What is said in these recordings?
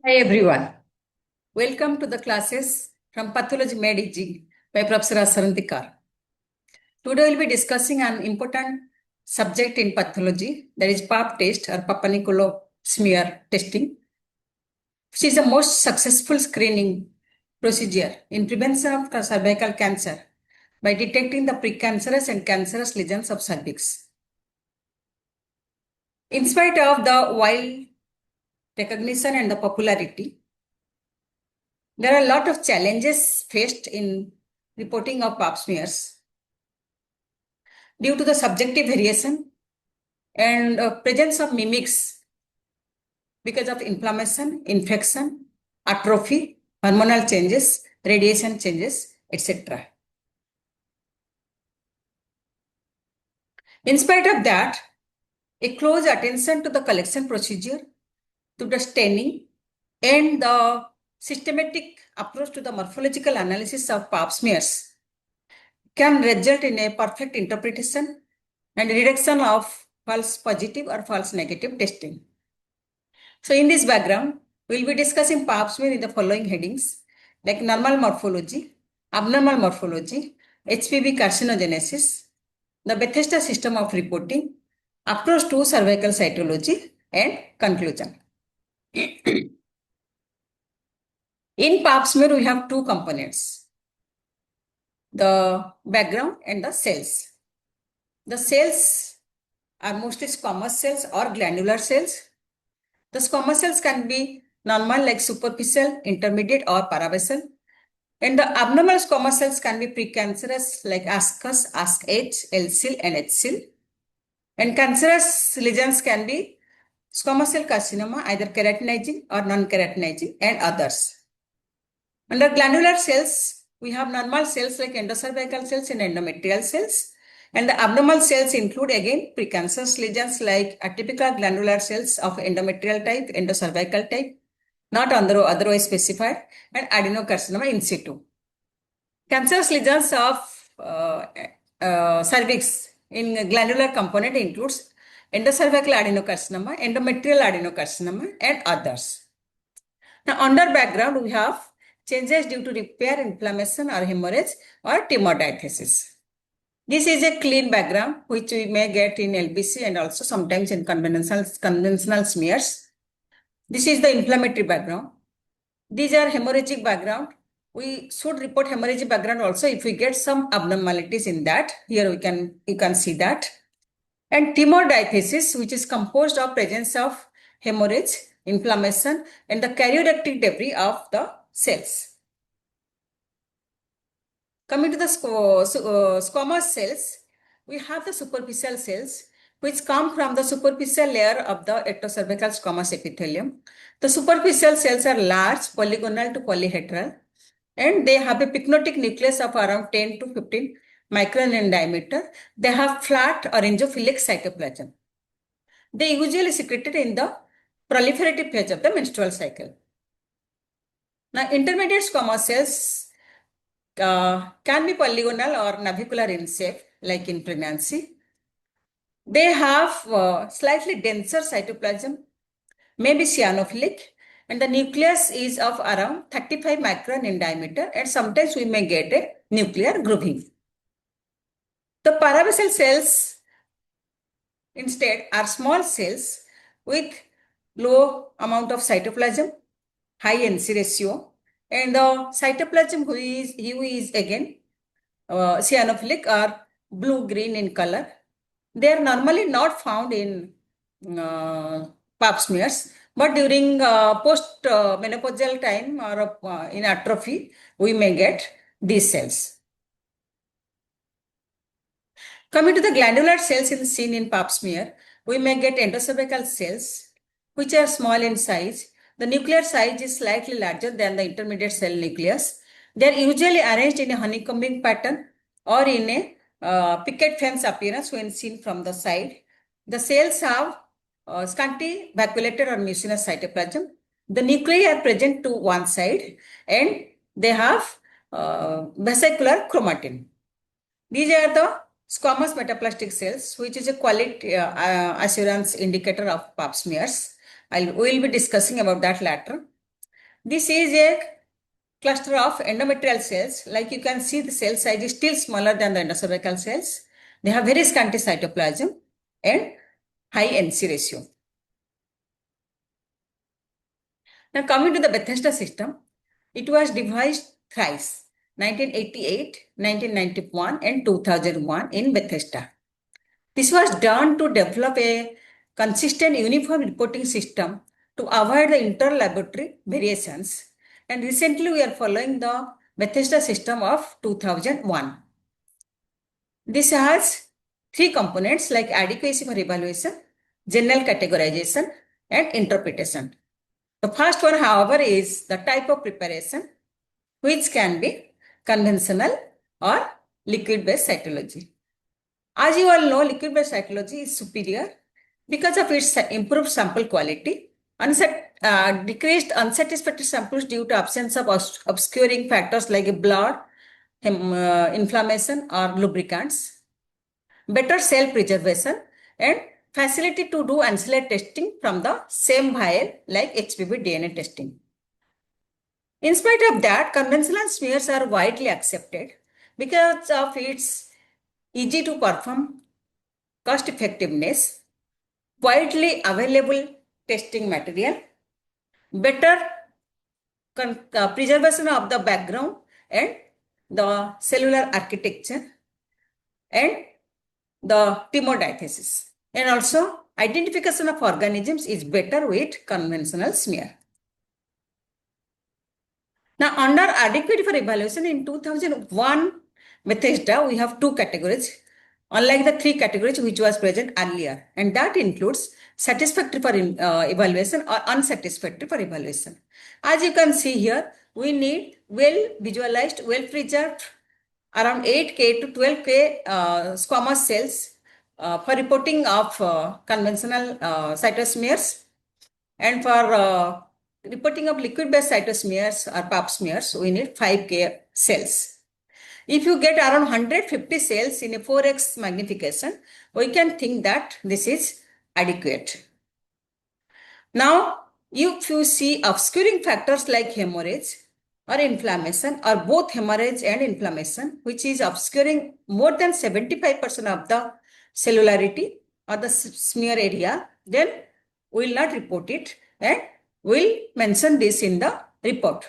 Hi everyone. Welcome to the classes from Pathology Made Easy by Professor Asaranti Kar. Today we'll be discussing an important subject in pathology, that is pap test or Papa-Nicolau smear testing, which is the most successful screening procedure in prevention of cervical cancer by detecting the precancerous and cancerous lesions of cervix. In spite of the wide recognition and the popularity, there are a lot of challenges faced in reporting of pap smears due to the subjective variation and presence of mimics because of inflammation, infection, atrophy, hormonal changes, radiation changes, etc. In spite of that, a close attention to the collection procedure, to the staining, and the systematic approach to the morphological analysis of pap smears can result in a perfect interpretation and reduction of false positive or false negative testing. So in this background, we will be discussing pap smear in the following headings like normal morphology, abnormal morphology, HPV carcinogenesis, the Bethesda system of reporting, approach to cervical cytology, and conclusion. In pap smear, we have two components, the background and the cells. The cells are mostly squamous cells or glandular cells. The squamous cells can be normal like superficial, intermediate, or paravasal. And the abnormal squamous cells can be precancerous like ascus, AskH, LSIL, and HSIL. And cancerous lesions can be squamous cell carcinoma, either keratinizing or non-keratinizing, and others. Under glandular cells, we have normal cells like endocervical cells and endometrial cells. And the abnormal cells include again precancerous lesions like atypical glandular cells of endometrial type, endocervical type, not otherwise specified, and adenocarcinoma in situ. Cancerous lesions of cervix in glandular component includes endocervical adenocarcinoma, endometrial adenocarcinoma, and others. Now, under background, we have changes due to repair, inflammation, or hemorrhage, or tumor diathesis. This is a clean background, which we may get in LBC and also sometimes in conventional smears. This is the inflammatory background. These are hemorrhagic background. We should report hemorrhagic background also if we get some abnormalities in that. Here you can see that. And tumor diathesis, which is composed of presence of hemorrhage, inflammation, and the karyotic debris of the cells. Coming to the squamous cells, we have the superficial cells which come from the superficial layer of the ectocervical squamous epithelium. The superficial cells are large, polygonal to polyhedral, and they have a pycnotic nucleus of around 10 to 15 micron in diameter. They have flat orangophilic cytoplasm. They usually secreted in the proliferative phase of the menstrual cycle. Now, intermediate squamous cells can be polygonal or navicular in shape, like in pregnancy. They have slightly denser cytoplasm, maybe cyanophilic, and the nucleus is of around 35 micron in diameter, and sometimes we may get a nuclear grooving. The paravasal cells instead are small cells with low amount of cytoplasm, high NC ratio, and the cytoplasm hue is again cyanophilic or blue-green in color. They are normally not found in pap smears, but during post-menopausal time or in atrophy, we may get these cells. Coming to the glandular cells seen in pap smear, we may get endocervical cells, which are small in size. The nuclear size is slightly larger than the intermediate cell nucleus. They are usually arranged in a honeycombing pattern or in a picket fence appearance when seen from the side. The cells have scanty vacuolated or mucinous cytoplasm. The nuclei are present to one side and they have vesicular chromatin. These are the squamous metaplastic cells, which is a quality assurance indicator of pap smears. We will be discussing about that later. This is a cluster of endometrial cells. Like you can see, the cell size is still smaller than the endocervical cells. They have very scanty cytoplasm and high NC ratio. Now coming to the Bethesda system, it was devised thrice, 1988, 1991 and 2001 in Bethesda. This was done to develop a consistent uniform reporting system to avoid the inter-laboratory variations. And recently we are following the Bethesda system of 2001. This has three components like adequacy for evaluation, general categorization, and interpretation. The first one, however, is the type of preparation, which can be conventional or liquid-based cytology. As you all know, liquid-based cytology is superior because of its improved sample quality, decreased unsatisfactory samples due to absence of obscuring factors like blood, inflammation, or lubricants, better cell preservation, and facility to do ancillary testing from the same vial like HPV DNA testing. In spite of that, conventional smears are widely accepted because of its easy to perform, cost effectiveness, widely available testing material, better preservation of the background and the cellular architecture, and the thermodiathesis. And also identification of organisms is better with conventional smear. Now, under adequacy for evaluation in 2001 Bethesda, we have two categories, unlike the three categories which was present earlier, and that includes satisfactory for evaluation or unsatisfactory for evaluation. As you can see here, we need well visualized, well preserved around 8K to 12K squamous cells for reporting of conventional cytosmears, and for reporting of liquid-based cytosmears or pap smears, we need 5K cells. If you get around 150 cells in a 4x magnification, we can think that this is adequate. Now, if you see obscuring factors like hemorrhage or inflammation, or both hemorrhage and inflammation, which is obscuring more than 75% of the cellularity or the smear area, then we will not report it and we'll mention this in the report.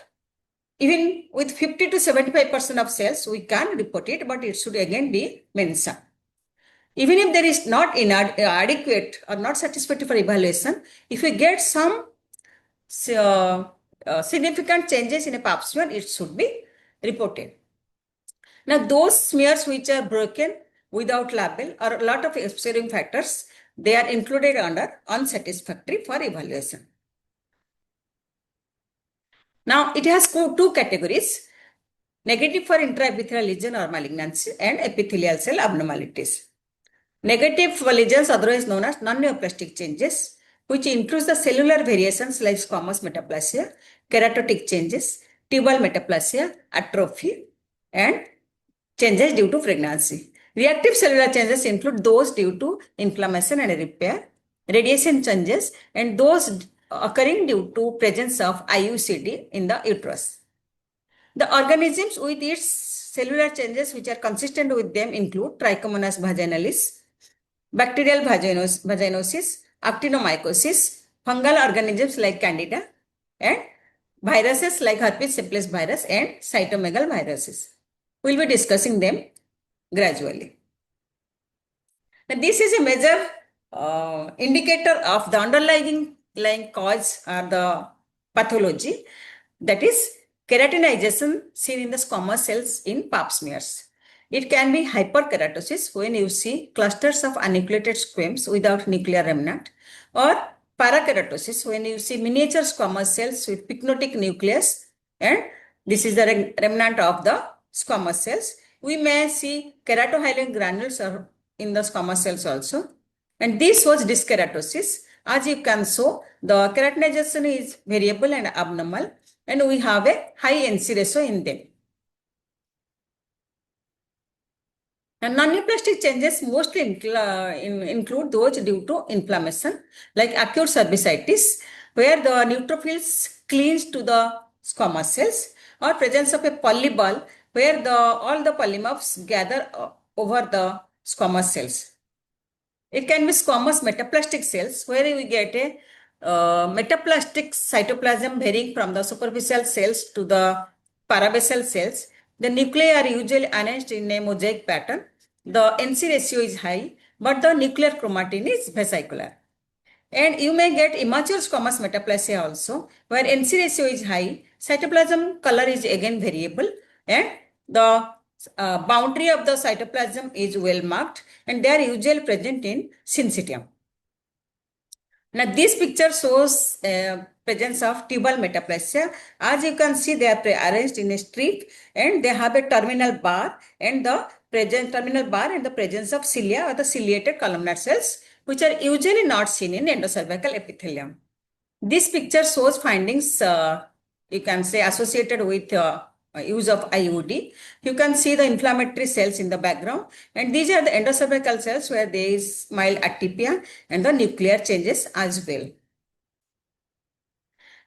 Even with 50 to 75% of cells, we can report it, but it should again be mentioned. Even if there is not inadequate or not satisfactory for evaluation, if we get some significant changes in a pap smear, it should be reported. Now, those smears which are broken without label or a lot of obscuring factors, they are included under unsatisfactory for evaluation. Now, it has two categories, negative for intraepithelial lesion or malignancy and epithelial cell abnormalities. Negative lesions, otherwise known as non-neoplastic changes, which includes the cellular variations like squamous metaplasia, keratotic changes, tubal metaplasia, atrophy, and changes due to pregnancy. Reactive cellular changes include those due to inflammation and repair, radiation changes, and those occurring due to presence of IUCD in the uterus. The organisms with its cellular changes which are consistent with them include Trichomonas vaginalis, bacterial vaginosis, actinomycosis, fungal organisms like Candida, and viruses like herpes simplex virus and cytomegaloviruses. We will be discussing them gradually. Now, this is a major indicator of the underlying cause or the pathology, that is keratinization seen in the squamous cells in pap smears. It can be hyperkeratosis when you see clusters of anucleated squames without nuclear remnant, or parakeratosis when you see miniature squamous cells with pycnotic nucleus, and this is the remnant of the squamous cells. We may see keratohyalin granules in the squamous cells also, and this was dyskeratosis. As you can show, the keratinization is variable and abnormal, and we have a high NC ratio in them. And non-neoplastic changes mostly include those due to inflammation, like acute cervicitis, where the neutrophils cleave to the squamous cells, or presence of a polyball where all the polymorphs gather over the squamous cells. It can be squamous metaplastic cells where we get a metaplastic cytoplasm varying from the superficial cells to the parabasal cells. The nuclei are usually arranged in a mosaic pattern. The NC ratio is high, but the nuclear chromatin is vesicular. And you may get immature squamous metaplasia also, where NC ratio is high, cytoplasm color is again variable, and the boundary of the cytoplasm is well marked, and they are usually present in syncytium. Now, this picture shows presence of tubal metaplasia. As you can see, they are arranged in a strip, and they have a terminal bar and the presence of cilia or the ciliated columnar cells, which are usually not seen in endocervical epithelium. This picture shows findings, you can say, associated with use of IUD. You can see the inflammatory cells in the background, and these are the endocervical cells where there is mild atypia and the nuclear changes as well.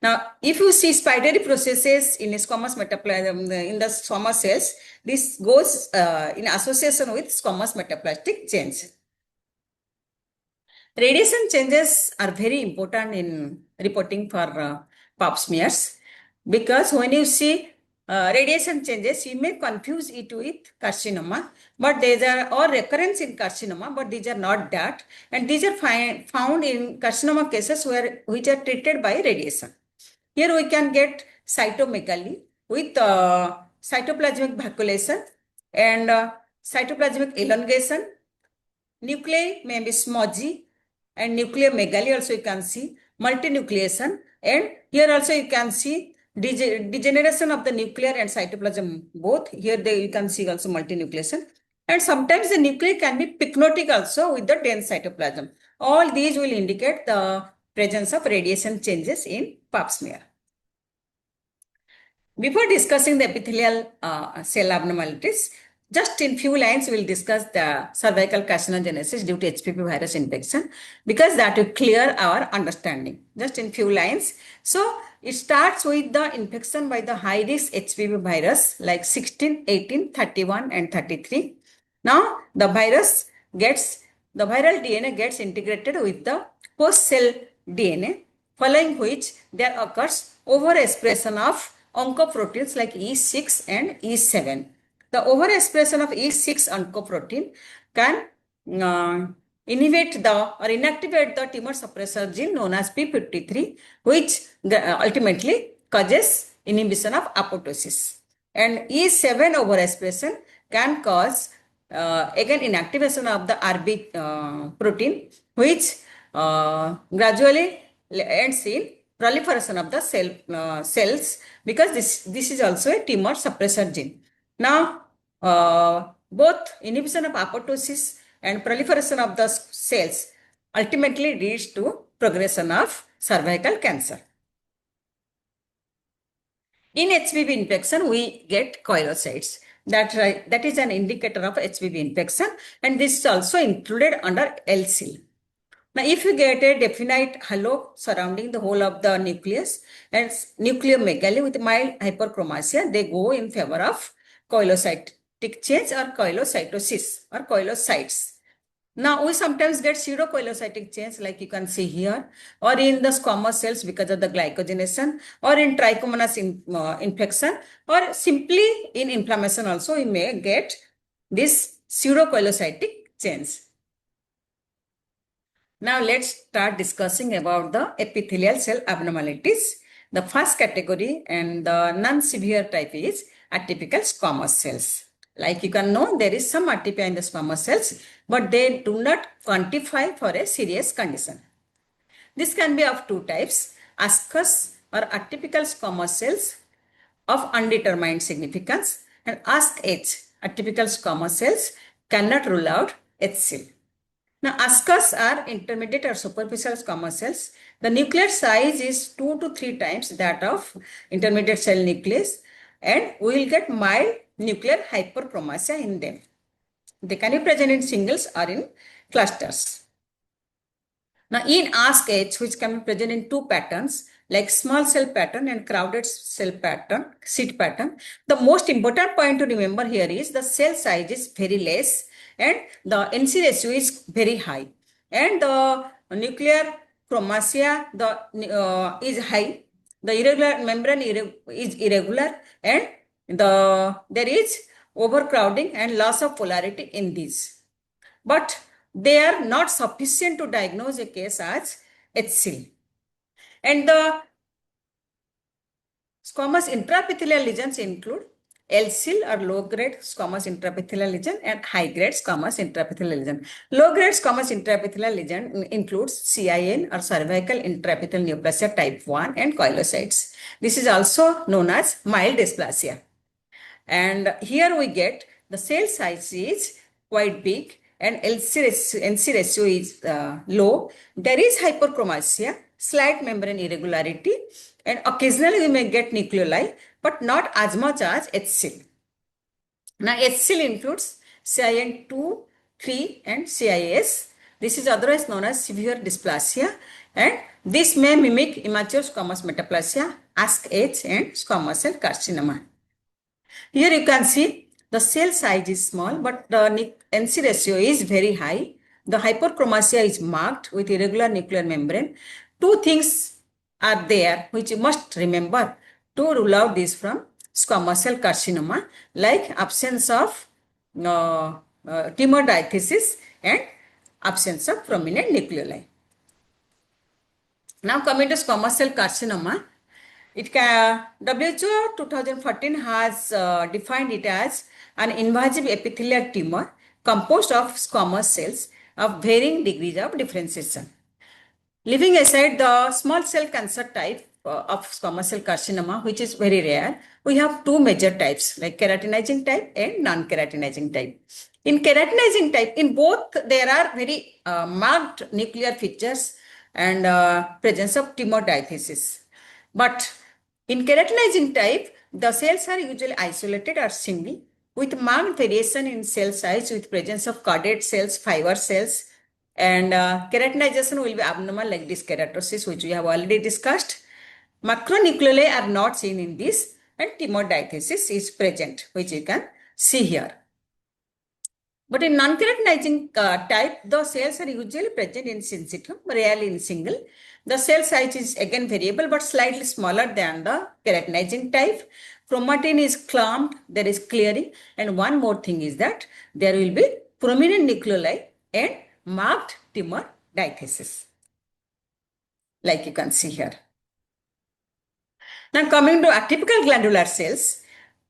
Now, if you see spidery processes in squamous metaplasm, in the squamous cells, this goes in association with squamous metaplastic change. Radiation changes are very important in reporting for pap smears, because when you see radiation changes, you may confuse it with carcinoma, but these are or recurrence in carcinoma, but these are not that, and these are found in carcinoma cases which are treated by radiation. Here we can get cytomegaly with cytoplasmic vacuolation and cytoplasmic elongation. Nuclei may be smudgy, and nuclear megaly also you can see, multinucleation, and here also you can see degeneration of the nuclear and cytoplasm both. Here you can see also multinucleation, and sometimes the nuclei can be pycnotic also with the dense cytoplasm. All these will indicate the presence of radiation changes in pap smear. Before discussing the epithelial cell abnormalities, just in few lines, we'll discuss the cervical carcinogenesis due to HPV virus infection, because that will clear our understanding. Just in few lines. So, it starts with the infection by the high-risk HPV virus like 16, 18, 31 and 33. Now, the viral DNA gets integrated with the post-cell DNA, following which there occurs overexpression of oncoproteins like E6 and E7. The overexpression of E6 oncoprotein can inactivate the tumor suppressor gene known as P53, which ultimately causes inhibition of apoptosis. And E7 overexpression can cause again inactivation of the RB protein, which gradually ends in proliferation of the cells, because this is also a tumor suppressor gene. Now, both inhibition of apoptosis and proliferation of the cells ultimately leads to progression of cervical cancer. In HPV infection, we get koilocytes. That is an indicator of HPV infection, and this is also included under LSIL. Now, if you get a definite halo surrounding the whole of the nucleus and nucleomegaly with mild hyperchromasia, they go in favor of koilocytic change or koilocytosis or koilocytes. Now, we sometimes get pseudokoilocytic change like you can see here, or in the squamous cells because of the glycogenation, or in trichomonas infection, or simply in inflammation also we may get this pseudokoilocytic change. Now, let's start discussing about the epithelial cell abnormalities. The first category and the non-severe type is atypical squamous cells. Like you can know, there is some atypia in the squamous cells, but they do not quantify for a serious condition. This can be of two types: ascus or atypical squamous cells of undetermined significance, and ASC-H, atypical squamous cells, cannot rule out HSIL. Now, ascus are intermediate or superficial squamous cells. The nuclear size is 2 to 3 times that of intermediate cell nucleus, and we will get mild nuclear hyperchromasia in them. They can be present in singles or in clusters. Now, in ASC-H, which can be present in two patterns, like small cell pattern and crowded cell pattern, seed pattern. The most important point to remember here is the cell size is very less and the NC ratio is very high. And the nuclear chromasia is high. The irregular membrane is irregular and there is overcrowding and loss of polarity in these. But they are not sufficient to diagnose a case as HSIL. And the squamous intraepithelial lesions include LSIL or low-grade squamous intraepithelial lesion and high-grade squamous intraepithelial lesion. Low-grade squamous intraepithelial lesion includes CIN or cervical intraepithelial neoplasia type 1 and koilocytes. This is also known as mild dysplasia. And here we get the cell size is quite big and NC ratio is low. There is hyperchromasia, slight membrane irregularity, and occasionally we may get nucleoli, but not as much as HSIL. Now, HSIL includes CIN2, 3, and CIS. This is otherwise known as severe dysplasia, and this may mimic immature squamous metaplasia, ASK-H, and squamous cell carcinoma. Here you can see the cell size is small, but the NC ratio is very high. The hyperchromasia is marked with irregular nuclear membrane. Two things are there which you must remember to rule out this from squamous cell carcinoma, like absence of tumor diathesis and absence of prominent nucleoli. Now coming to squamous cell carcinoma, WHO 2014 has defined it as an invasive epithelial tumor composed of squamous cells of varying degrees of differentiation. Leaving aside the small cell cancer type of squamous cell carcinoma, which is very rare, we have two major types like keratinizing type and non-keratinizing type. In keratinizing type, in both there are very marked nuclear features and presence of tumor diathesis. But in keratinizing type, the cells are usually isolated or single with marked variation in cell size with presence of cordate cells, fiber cells, and keratinization will be abnormal like this keratosis, which we have already discussed. Macronucleoli are not seen in this, and tumor diathesis is present, which you can see here. But in non-keratinizing type, the cells are usually present in syncytium, rarely in single. The cell size is again variable but slightly smaller than the keratinizing type. Chromatin is clumped, there is clearing, and one more thing is that there will be prominent nucleoli and marked tumor diathesis, like you can see here. Now coming to atypical glandular cells,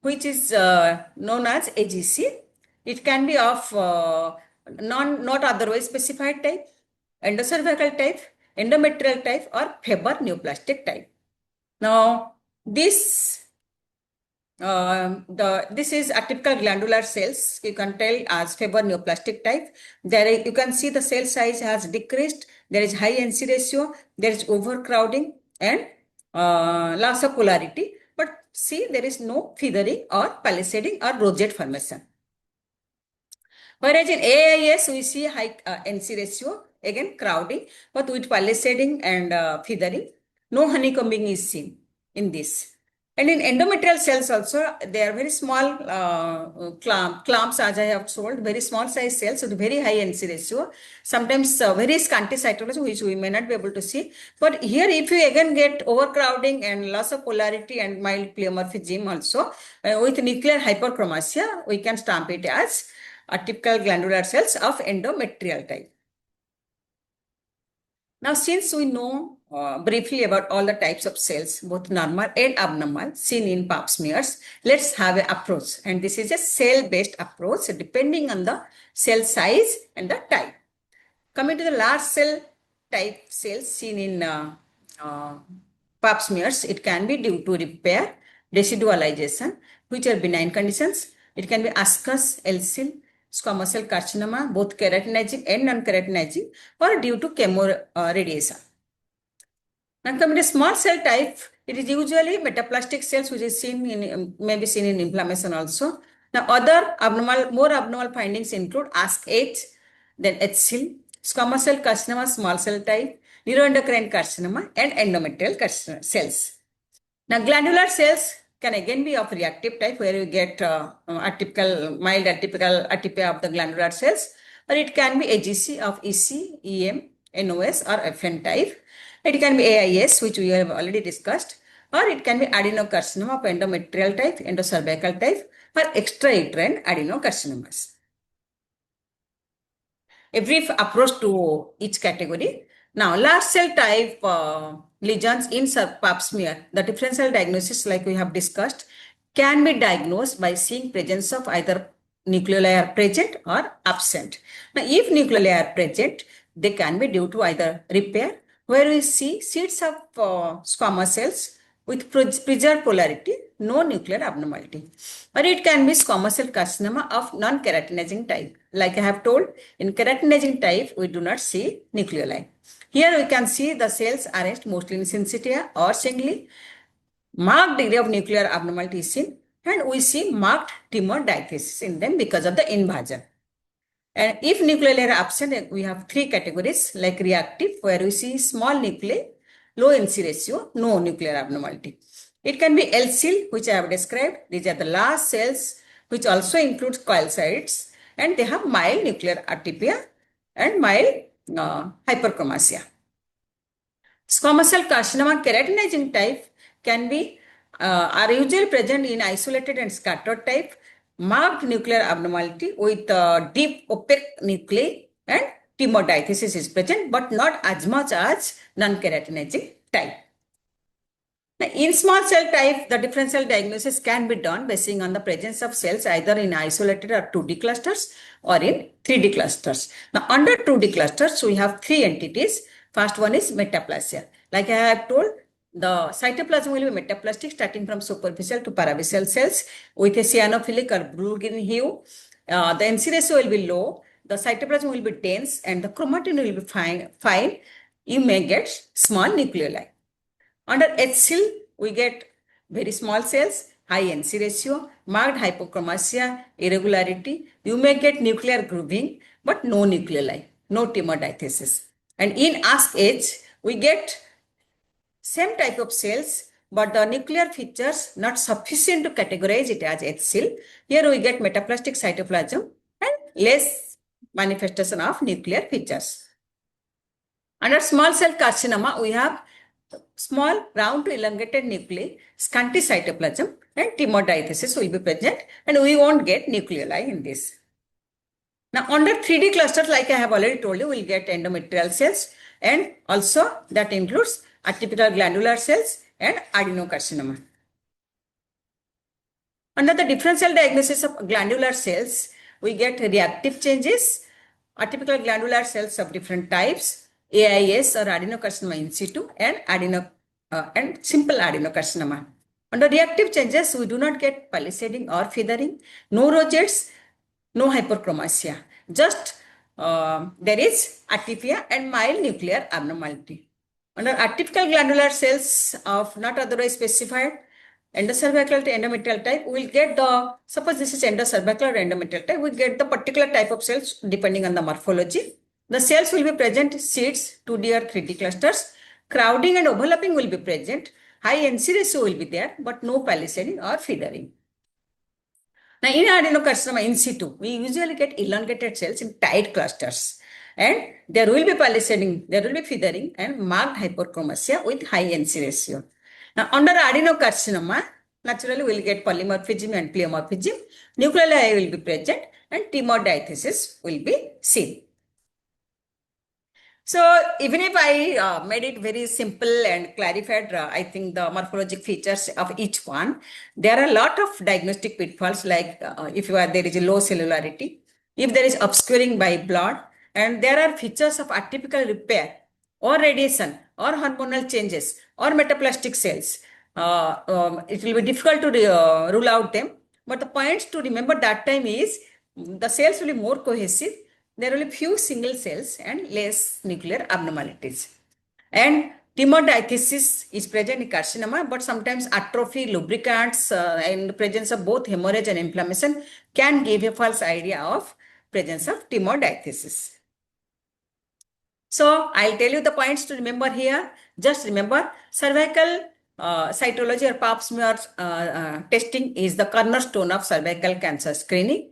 which is known as AGC. It can be of not otherwise specified type, endocervical type, endometrial type, or Faber neoplastic type. Now, this is atypical glandular cells. You can tell as Faber neoplastic type. There you can see the cell size has decreased. There is high NC ratio. There is overcrowding and loss of polarity. But see, there is no feathering or palisading or rosette formation. Whereas in AIS, we see high NC ratio, again crowding, but with palisading and feathering. No honeycombing is seen in this. And in endometrial cells also, they are very small clumps, as I have told, very small size cells with very high NC ratio. Sometimes very scanty cytology, which we may not be able to see. But here, if you again get overcrowding and loss of polarity and mild pleomorphism also, with nuclear hyperchromasia, we can stamp it as atypical glandular cells of endometrial type. Now, since we know briefly about all the types of cells, both normal and abnormal, seen in pap smears, let's have an approach. And this is a cell-based approach depending on the cell size and the type. Coming to the large cell type cells seen in pap smears, it can be due to repair, residualization, which are benign conditions. It can be ascus, LSIL, squamous cell carcinoma, both keratinizing and non-keratinizing, or due to chemoradiation. Now coming to small cell type, it is usually metaplastic cells which is seen in, may be seen in inflammation also. Now other more abnormal findings include ASK-H, then HSIL, squamous cell carcinoma small cell type, neuroendocrine carcinoma, and endometrial cells. Now, glandular cells can again be of reactive type, where you get atypical, mild atypical atypia of the glandular cells, or it can be AGC of EC, EM, NOS, or FN type. It can be AIS, which we have already discussed, or it can be adenocarcinoma of endometrial type, endocervical type, or extrauterine adenocarcinomas. A brief approach to each category. Now, large cell type lesions in pap smear, the differential diagnosis, like we have discussed, can be diagnosed by seeing presence of either nucleoli are present or absent. Now, if nucleoli are present, they can be due to either repair, where we see seeds of squamous cells with preserved polarity, no nuclear abnormality. Or it can be squamous cell carcinoma of non-keratinizing type. Like I have told, in keratinizing type, we do not see nucleoli. Here we can see the cells arranged mostly in syncytia or singly. Marked degree of nuclear abnormality is seen, and we see marked tumor diathesis in them because of the invasion. And if nucleoli are absent, we have three categories like reactive, where we see small nuclei, low NC ratio, no nuclear abnormality. It can be LSIL, which I have described. These are the last cells, which also includes koilocytes, and they have mild nuclear atypia and mild hyperchromasia. Squamous cell carcinoma keratinizing type can be are usually present in isolated and scattered type, marked nuclear abnormality with deep opaque nuclei, and tumor diathesis is present, but not as much as non-keratinizing type. Now, in small cell type, the differential diagnosis can be done basing on the presence of cells either in isolated or 2D clusters or in 3D clusters. Now, under 2D clusters, we have three entities. First one is metaplasia. Like I have told, the cytoplasm will be metaplastic, starting from superficial to parabasal cells with a cyanophilic or blue-green hue. The NC ratio will be low, the cytoplasm will be dense, and the chromatin will be fine. You may get small nucleoli. Under HSIL, we get very small cells, high NC ratio, marked hypochromasia, irregularity. You may get nuclear grooving, but no nucleoli, no tumor diathesis. And in AskH, we get same type of cells, but the nuclear features not sufficient to categorize it as HSIL. Here we get metaplastic cytoplasm and less manifestation of nuclear features. Under small cell carcinoma, we have small round to elongated nuclei, scanty cytoplasm, and tumor diathesis will be present, and we won't get nucleoli in this. Now, under 3D clusters, like I have already told you, we'll get endometrial cells, and also that includes atypical glandular cells and adenocarcinoma. Under the differential diagnosis of glandular cells, we get reactive changes, atypical glandular cells of different types, AIS or adenocarcinoma in situ, and simple adenocarcinoma. Under reactive changes, we do not get palisading or feathering, no rosettes, no hyperchromasia. Just there is atypia and mild nuclear abnormality. Under atypical glandular cells of not otherwise specified, endocervical to endometrial type, we will get the, suppose this is endocervical or endometrial type, we get the particular type of cells depending on the morphology. The cells will be present seeds, 2D or 3D clusters. Crowding and overlapping will be present. High NC ratio will be there, but no palisading or feathering. Now, in adenocarcinoma in situ, we usually get elongated cells in tight clusters. And there will be palisading, there will be feathering and marked hyperchromasia with high NC ratio. Now, under adenocarcinoma, naturally we will get polymorphism and pleomorphism. Nucleoli will be present and tumor diathesis will be seen. So, even if I made it very simple and clarified, I think the morphologic features of each one, there are a lot of diagnostic pitfalls, like if there is a low cellularity, if there is obscuring by blood, and there are features of atypical repair or radiation or hormonal changes or metaplastic cells. It will be difficult to rule out them, but the points to remember that time is the cells will be more cohesive. There will be few single cells and less nuclear abnormalities. And tumor diathesis is present in carcinoma, but sometimes atrophy, lubricants, and presence of both hemorrhage and inflammation can give a false idea of presence of tumor diathesis. So I'll tell you the points to remember here. Just remember, cervical cytology or pap smear testing is the cornerstone of cervical cancer screening.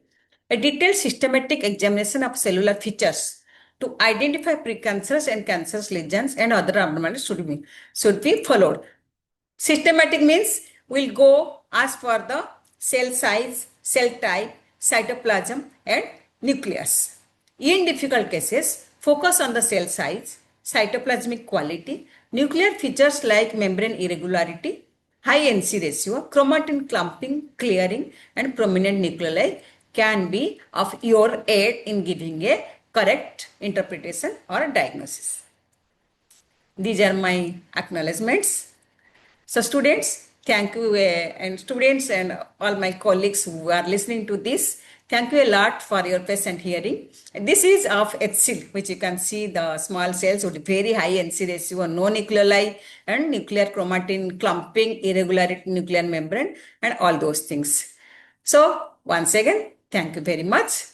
A detailed systematic examination of cellular features to identify precancers and cancerous lesions and other abnormalities should be followed. Systematic means we'll go ask for the cell size, cell type, cytoplasm and nucleus. In difficult cases, focus on the cell size, cytoplasmic quality, nuclear features like membrane irregularity, high NC ratio, chromatin clumping, clearing and prominent nuclei can be of your aid in giving a correct interpretation or a diagnosis. These are my acknowledgements. So students, thank you and students and all my colleagues who are listening to this, thank you a lot for your patient hearing. This is of HSIL, which you can see the small cells with very high NC ratio, no nucleoli and nuclear chromatin clumping, irregularity nuclear membrane and all those things. So once again, thank you very much.